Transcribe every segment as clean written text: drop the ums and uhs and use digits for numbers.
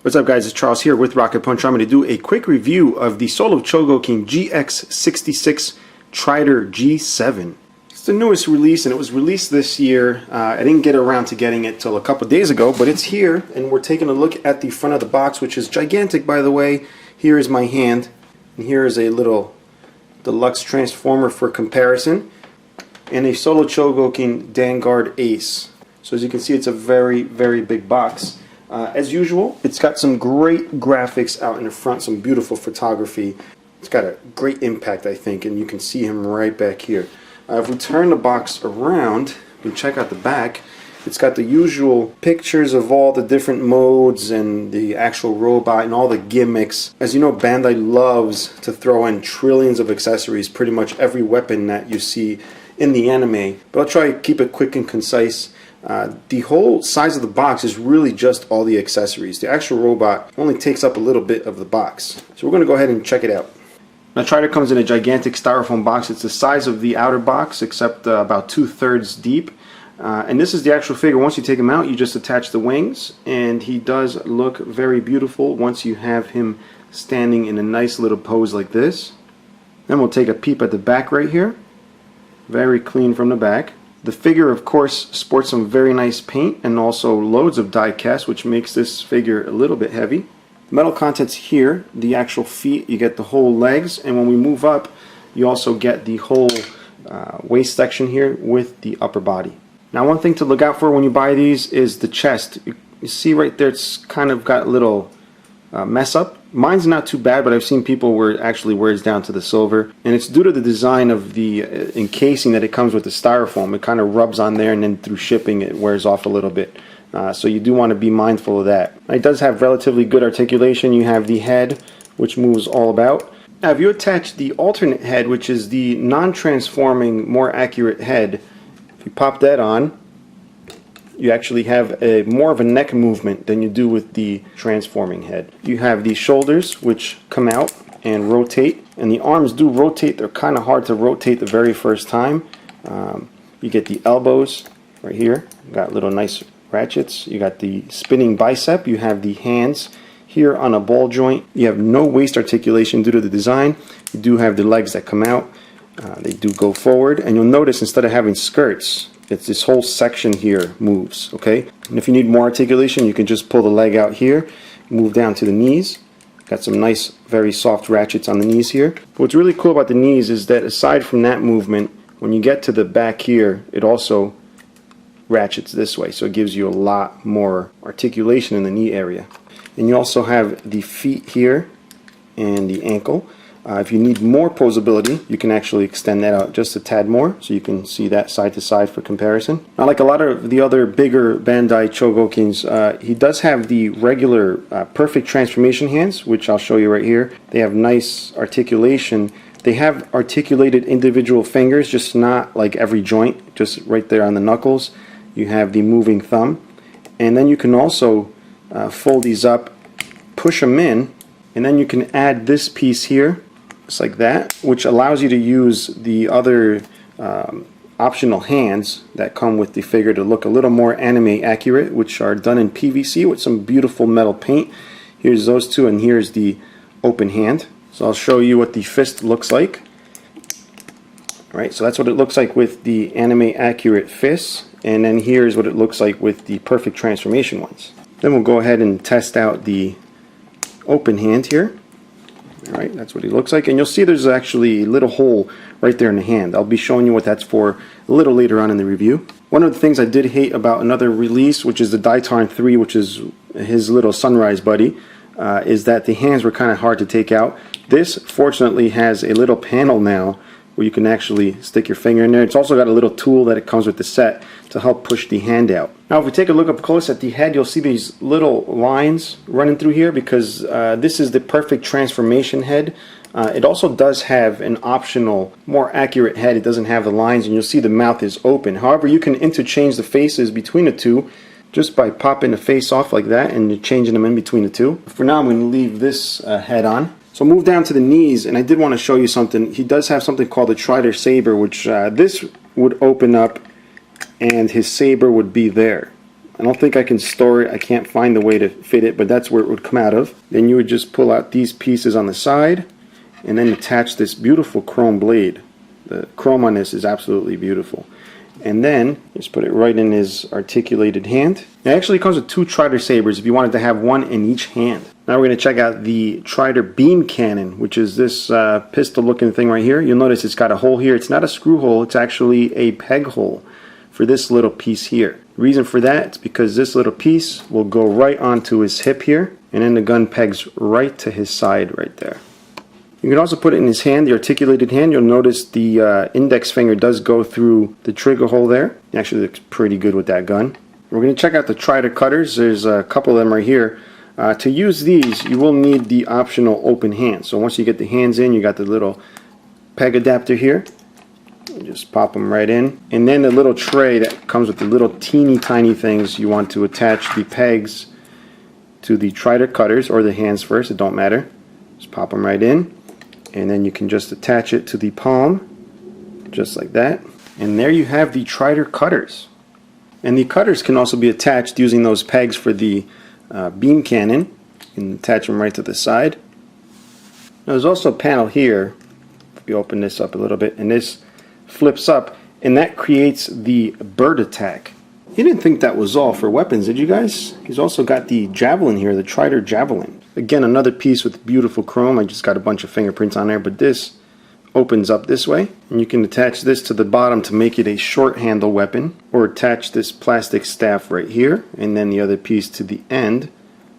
What's up guys, it's Charles here with Rocket Puncher. I'm going to do a quick review of the Soul of Chogokin GX-66 Trider G7. It's the newest release and it was released this year. I didn't get around to getting it till a couple days ago, but it's here and we're taking a look at the front of the box, which is gigantic by the way. Here is my hand and here is a little deluxe transformer for comparison and a Soul of Chogokin Vanguard Ace. So as you can see, it's a very big box. As usual, it's got some great graphics out in the front, some beautiful photography. It's got a great impact, I think, and you can see him right back here. If we turn the box around and check out the back, it's got the usual pictures of all the different modes and the actual robot and all the gimmicks. As you know, Bandai loves to throw in trillions of accessories, pretty much every weapon that you see in the anime. But I'll try to keep it quick and concise. The whole size of the box is really just all the accessories. The actual robot only takes up a little bit of the box. So we're going to go ahead and check it out. Now Trider comes in a gigantic styrofoam box. It's the size of the outer box except about 2/3 deep. And this is the actual figure. Once you take him out, you just attach the wings and he does look very beautiful once you have him standing in a nice little pose like this. Then we'll take a peep at the back right here. Very clean from the back. The figure, of course, sports some very nice paint and also loads of die-cast, which makes this figure a little bit heavy. The metal contents here, the actual feet, you get the whole legs, and when we move up, you also get the whole waist section here with the upper body. Now, one thing to look out for when you buy these is the chest. You see right there, it's kind of got a little mess up. Mine's not too bad, but I've seen people where it actually wears down to the silver, and it's due to the design of the encasing that it comes with the styrofoam. It kind of rubs on there and then through shipping it wears off a little bit. So you do want to be mindful of that. It does have relatively good articulation. You have the head, which moves all about. Now if you attach the alternate head, which is the non-transforming, more accurate head, if you pop that on, you actually have more of a neck movement than you do with the transforming head. You have the shoulders, which come out and rotate, and the arms do rotate. They're kind of hard to rotate the very first time. You get the elbows right here. You got little nice ratchets. You got the spinning bicep. You have the hands here on a ball joint. You have no waist articulation due to the design. You do have the legs that come out. They do go forward, and you'll notice instead of having skirts, it's this whole section here moves, okay? And if you need more articulation, you can just pull the leg out here, move down to the knees. Got some nice, very soft ratchets on the knees here. What's really cool about the knees is that aside from that movement, when you get to the back here, it also ratchets this way, so it gives you a lot more articulation in the knee area. And you also have the feet here and the ankle. If you need more posability, you can actually extend that out just a tad more, so you can see that side to side for comparison. Now, like a lot of the other bigger Bandai Chogokins, he does have the regular perfect transformation hands, which I'll show you right here. They have nice articulation. They have articulated individual fingers, just not like every joint, just right there on the knuckles. You have the moving thumb, and then you can also fold these up, push them in, and then you can add this piece here, just like that, which allows you to use the other optional hands that come with the figure to look a little more anime accurate, which are done in PVC with some beautiful metal paint. Here's those two, and here's the open hand. So I'll show you what the fist looks like. All right, so that's what it looks like with the anime accurate fists, and then here's what it looks like with the perfect transformation ones. Then we'll go ahead and test out the open hand here. Alright, that's what he looks like, and you'll see there's actually a little hole right there in the hand. I'll be showing you what that's for a little later on in the review. One of the things I did hate about another release, which is the Diecast 3, which is his little sunrise buddy, is that the hands were kind of hard to take out. This fortunately has a little panel now where you can actually stick your finger in there. It's also got a little tool that it comes with the set to help push the hand out. Now if we take a look up close at the head, you'll see these little lines running through here because this is the perfect transformation head. It also does have an optional, more accurate head. It doesn't have the lines, and you'll see the mouth is open. However, you can interchange the faces between the two just by popping the face off like that and you're changing them in between the two. For now, I'm going to leave this head on. So move down to the knees, and I did want to show you something. He does have something called the Trider Saber, which this would open up and his saber would be there. I don't think I can store it. I can't find the way to fit it, but that's where it would come out of. Then you would just pull out these pieces on the side and then attach this beautiful chrome blade. The chrome on this is absolutely beautiful. And then just put it right in his articulated hand. It actually comes with 2 Trider sabers if you wanted to have one in each hand. Now we're going to check out the Trider beam cannon, which is this pistol looking thing right here. You'll notice it's got a hole here. It's not a screw hole, it's actually a peg hole for this little piece here. The reason for that is because this little piece will go right onto his hip here, and then the gun pegs right to his side right there. You can also put it in his hand, the articulated hand. You'll notice the index finger does go through the trigger hole there. It actually looks pretty good with that gun. We're going to check out the Trider cutters. There's a couple of them right here. To use these, you will need the optional open hand. So once you get the hands in, you got the little peg adapter here. You just pop them right in. And then the little tray that comes with the little teeny tiny things, you want to attach the pegs to the Trider cutters, or the hands first, it don't matter. Just pop them right in. And then you can just attach it to the palm, just like that. And there you have the Trider cutters. And the cutters can also be attached using those pegs for the beam cannon. You can attach them right to the side. Now there's also a panel here, if you open this up a little bit, and this flips up, and that creates the bird attack. You didn't think that was all for weapons, did you guys? He's also got the javelin here, the Trider javelin. Again, another piece with beautiful chrome. I just got a bunch of fingerprints on there, but this opens up this way, and you can attach this to the bottom to make it a short handle weapon, or attach this plastic staff right here, and then the other piece to the end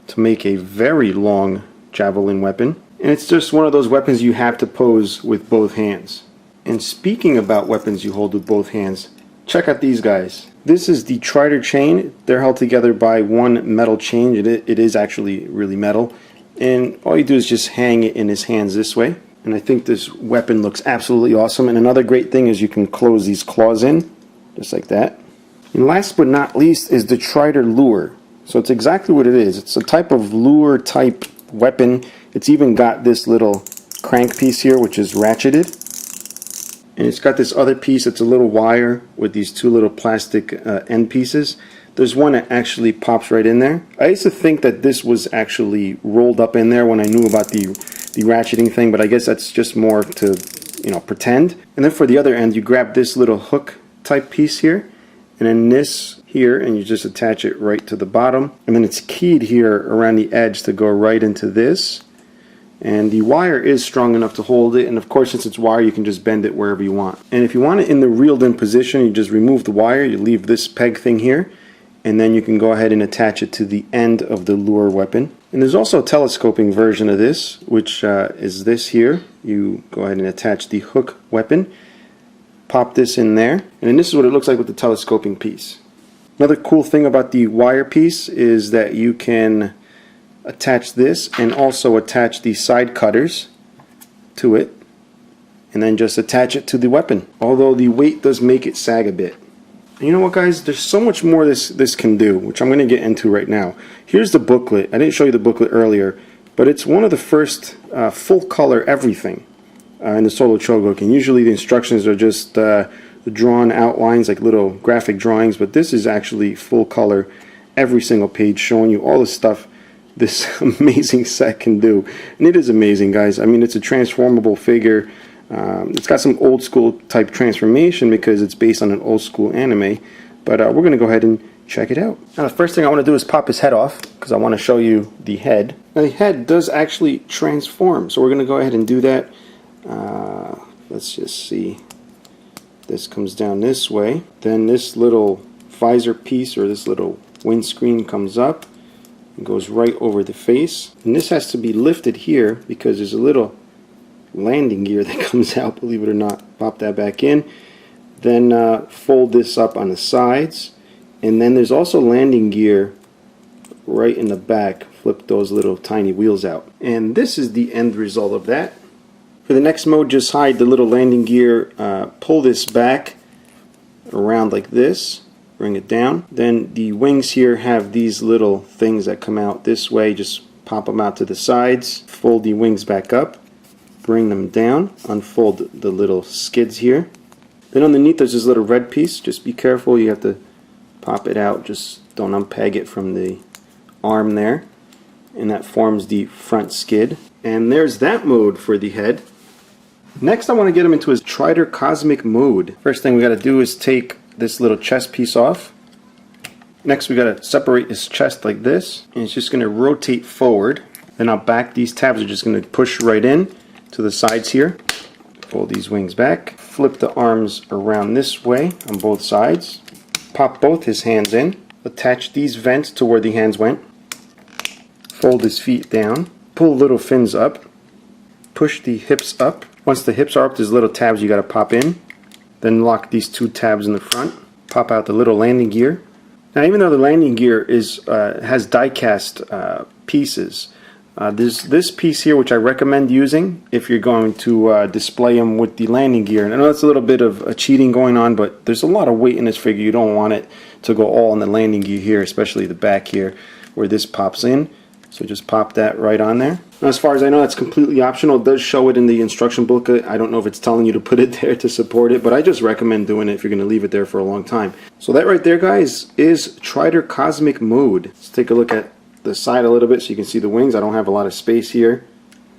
to make a very long javelin weapon. And it's just one of those weapons you have to pose with both hands. And speaking about weapons you hold with both hands, check out these guys. This is the Trider chain. They're held together by one metal chain. It is actually really metal. And all you do is just hang it in his hands this way. And I think this weapon looks absolutely awesome. And another great thing is you can close these claws in, just like that. And last but not least is the Trider lure. So it's exactly what it is. It's a type of lure type weapon. It's even got this little crank piece here, which is ratcheted. And it's got this other piece. It's a little wire with these 2 little plastic end pieces. There's one that actually pops right in there. I used to think that this was actually rolled up in there when I knew about the ratcheting thing, but I guess that's just more to, you know, pretend. And then for the other end, you grab this little hook type piece here, and then this here, and you just attach it right to the bottom. And then it's keyed here around the edge to go right into this. And the wire is strong enough to hold it, and of course since it's wire you can just bend it wherever you want. And if you want it in the reeled in position, you just remove the wire, you leave this peg thing here, and then you can go ahead and attach it to the end of the lure weapon. And there's also a telescoping version of this, which is this here. You go ahead and attach the hook weapon, pop this in there, and then this is what it looks like with the telescoping piece. Another cool thing about the wire piece is that you can attach this and also attach the side cutters to it, and then just attach it to the weapon, although the weight does make it sag a bit. And you know what, guys, there's so much more this can do, which I'm going to get into right now. Here's the booklet. I didn't show you the booklet earlier, but it's one of the first full color everything in the Soul of Chogokin. Usually the instructions are just the drawn outlines, like little graphic drawings, but this is actually full color, every single page showing you all the stuff this amazing set can do. And it is amazing, guys. I mean, it's a transformable figure. It's got some old school type transformation because it's based on an old school anime, but we're going to go ahead and check it out. Now the first thing I want to do is pop his head off because I want to show you the head. Now the head does actually transform, so we're going to go ahead and do that. Let's just see. This comes down this way, then this little visor piece or this little windscreen comes up. It goes right over the face, and this has to be lifted here because there's a little landing gear that comes out, believe it or not. Pop that back in, then fold this up on the sides, and then there's also landing gear right in the back. Flip those little tiny wheels out, and this is the end result of that. For the next mode, just hide the little landing gear, pull this back around like this, bring it down. Then the wings here have these little things that come out this way. Just pop them out to the sides, fold the wings back up, bring them down, unfold the little skids here. Then underneath there's this little red piece. Just be careful, you have to pop it out just Don't unpeg it from the arm there. And that forms the front skid. And there's that mode for the head. Next I want to get him into his Trider Cosmic mode. First thing we got to do is take this little chest piece off. Next we got to separate his chest like this. And it's just going to rotate forward. Then I'll back. These tabs are just going to push right in to the sides here. Pull these wings back. Flip the arms around this way on both sides. Pop both his hands in. Attach these vents to where the hands went. Fold his feet down. Pull little fins up. Push the hips up. Once the hips are up, there's little tabs you got to pop in. Then lock these two tabs in the front. Pop out the little landing gear. Now, even though the landing gear has die-cast pieces, there's this piece here which I recommend using if you're going to display them with the landing gear. And I know that's a little bit of cheating going on, but there's a lot of weight in this figure. You don't want it to go all in the landing gear here, especially the back here where this pops in. So just pop that right on there. Now, as far as I know, that's completely optional. It does show it in the instruction booklet. I don't know if it's telling you to put it there to support it, but I just recommend doing it if you're going to leave it there for a long time. So that right there, guys, is Trider Cosmic mode. Let's take a look at the side a little bit so you can see the wings. I don't have a lot of space here.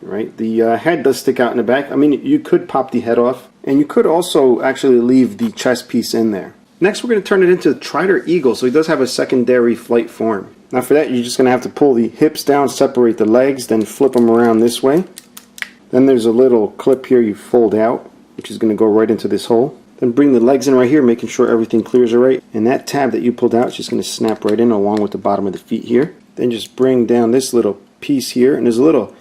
Right, the head does stick out in the back. I mean, you could pop the head off, and you could also actually leave the chest piece in there. Next, we're going to turn it into Trider Eagle, so he does have a secondary flight form. Now for that, you're just going to have to pull the hips down, separate the legs, then flip them around this way. Then there's a little clip here you fold out, which is going to go right into this hole. Then bring the legs in right here, making sure everything clears all right. And that tab that you pulled out is just going to snap right in along with the bottom of the feet here. Then just bring down this little piece here, and there's a little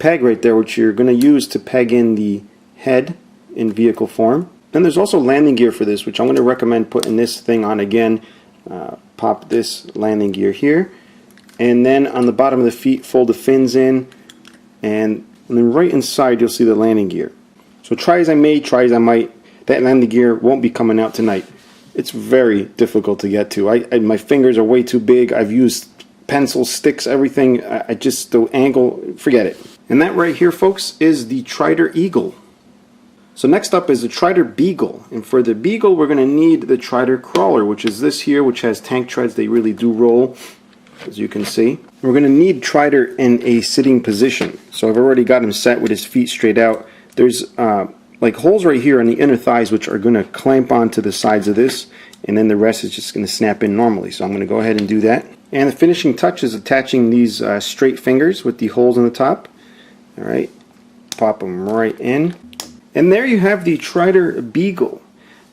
peg right there which you're going to use to peg in the head in vehicle form. Then there's also landing gear for this, which I'm going to recommend putting this thing on again. Pop this landing gear here, and then on the bottom of the feet fold the fins in, and then right inside you'll see the landing gear. So try as I may, try as I might, that landing gear won't be coming out tonight. It's very difficult to get to. My fingers are way too big. I've used pencils, sticks, everything. I just, the angle, forget it. And that right here, folks, is the Trider Eagle. So next up is the Trider Beagle, and for the Beagle we're going to need the Trider Crawler, which is this here, which has tank treads. They really do roll, as you can see. We're going to need Trider in a sitting position. So I've already got him set with his feet straight out. There's like holes right here on the inner thighs which are going to clamp onto the sides of this, and then the rest is just going to snap in normally. So I'm going to go ahead and do that. And the finishing touch is attaching these straight fingers with the holes in the top. Alright, pop them right in. And there you have the Trider Beagle.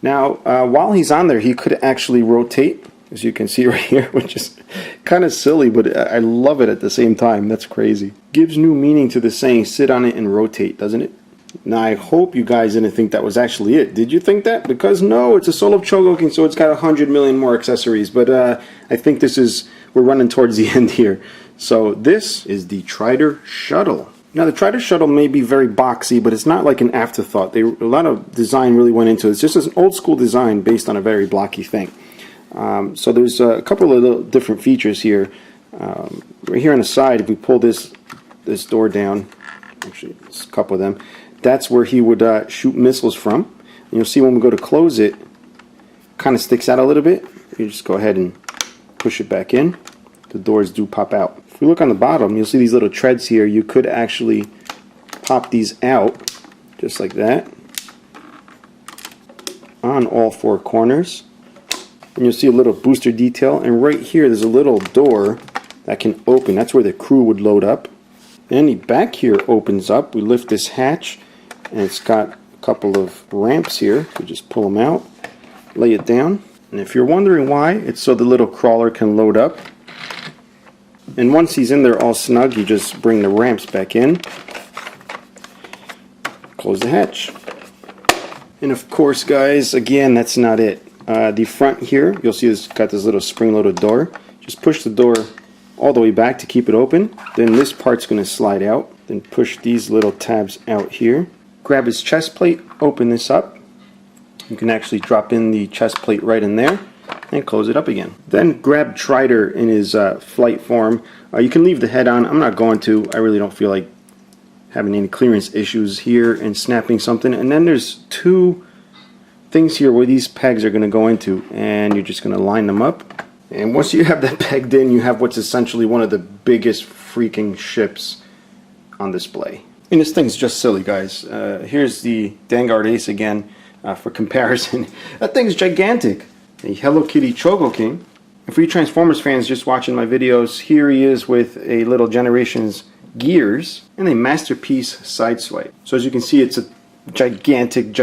Now, while he's on there, he could actually rotate, as you can see right here, which is kind of silly, but I love it at the same time. That's crazy. Gives new meaning to the saying, sit on it and rotate, doesn't it? Now, I hope you guys didn't think that was actually it. Did you think that? Because no, it's a Soul of Chogokin, so it's got 100 million more accessories. But I think we're running towards the end here. So this is the Trider Shuttle. Now the Trider Shuttle may be very boxy, but it's not like an afterthought. A lot of design really went into it. It's just an old school design based on a very blocky thing. So there's a couple of little different features here. Right here on the side, if we pull this door down, actually there's a couple of them, that's where he would shoot missiles from. And you'll see when we go to close it, kind of sticks out a little bit. You just go ahead and push it back in. The doors do pop out. If we look on the bottom, you'll see these little treads here. You could actually pop these out, just like that, on all four corners. And you'll see a little booster detail. And right here, there's a little door that can open. That's where the crew would load up. And the back here opens up. We lift this hatch, and it's got a couple of ramps here. We just pull them out, lay it down. And if you're wondering why, it's so the little crawler can load up. And once he's in there all snug, you just bring the ramps back in, close the hatch. And of course, guys, again, that's not it. The front here, you'll see it's got this little spring-loaded door. Just push the door all the way back to keep it open. Then this part's going to slide out. Then push these little tabs out here. Grab his chest plate, open this up. You can actually drop in the chest plate right in there, and close it up again. Then grab Trider in his flight form. You can leave the head on. I'm not going to. I really don't feel like having any clearance issues here and snapping something. And then there's two things here where these pegs are going to go into, and you're just going to line them up And once you have that pegged in, you have what's essentially one of the biggest freaking ships on display. And this thing's just silly, guys. Here's the Vanguard Ace again for comparison. That thing's gigantic. A Hello Kitty Chogokin. And for you Transformers fans just watching my videos, here he is with a little Generations gears and a Masterpiece sideswipe. So as you can see, it's a gigantic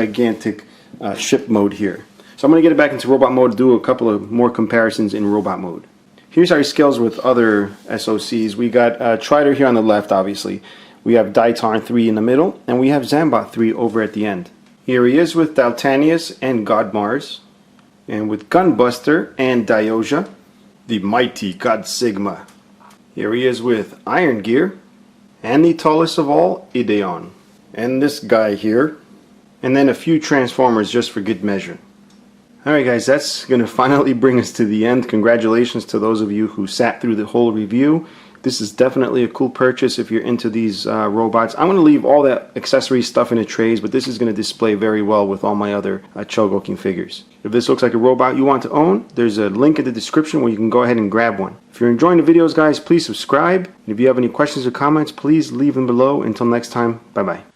ship mode here. So I'm going to get it back into robot mode to do a couple of more comparisons in robot mode. Here's how he scales with other SOCs. We got Trider here on the left, obviously. We have Daitarn 3 in the middle, and we have Zambot 3 over at the end. Here he is with Daltanius and God Mars. And with Gunbuster and Dioja, the mighty God Sigma. Here he is with Iron Gear, and the tallest of all, Ideon. And this guy here, and then a few Transformers just for good measure. Alright guys, that's going to finally bring us to the end. Congratulations to those of you who sat through the whole review. This is definitely a cool purchase if you're into these robots. I'm going to leave all that accessory stuff in the trays, but this is going to display very well with all my other Chogokin figures. If this looks like a robot you want to own, there's a link in the description where you can go ahead and grab one. If you're enjoying the videos, guys, please subscribe. And if you have any questions or comments, please leave them below. Until next time, bye-bye.